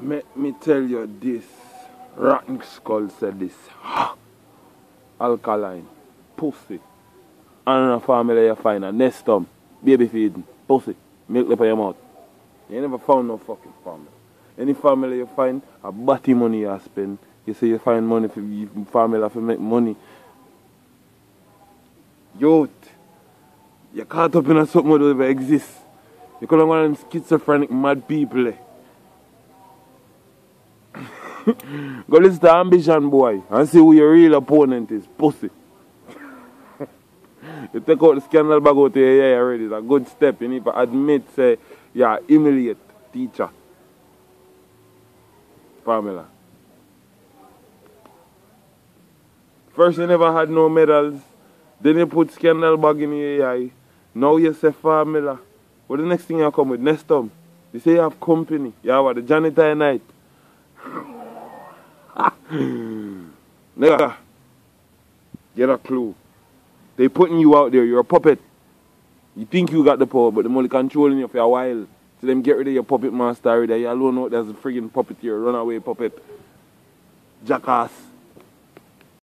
Let me tell you this. Rotten Skull said this. Alkaline. Pussy. And a family you find a nestum. Baby feeding. Pussy. Milk lip on your mouth. You never found no fucking family. Any family you find, a batty money you spend. You say you find money for your family to make money. Youth. You're caught up in something that don't even exist. You call one of them schizophrenic mad people. Go listen to Ambition Boy and see who your real opponent is. Pussy. You take out the scandal bag out of your hair already. It's a good step. You need to admit, say, yeah, humiliate teacher. Pamela. First you never had no medals. Then you put scandal bag in your eye. Now you say Pamela. What the next thing you come with? Nestum. You say you have company. You have the janitor night. Nigga, get a clue. They putting you out there, you're a puppet. You think you got the power, but they're only controlling you for a while. So them get rid of your puppet master already. You alone out there's a friggin' puppeteer, runaway puppet. Jackass.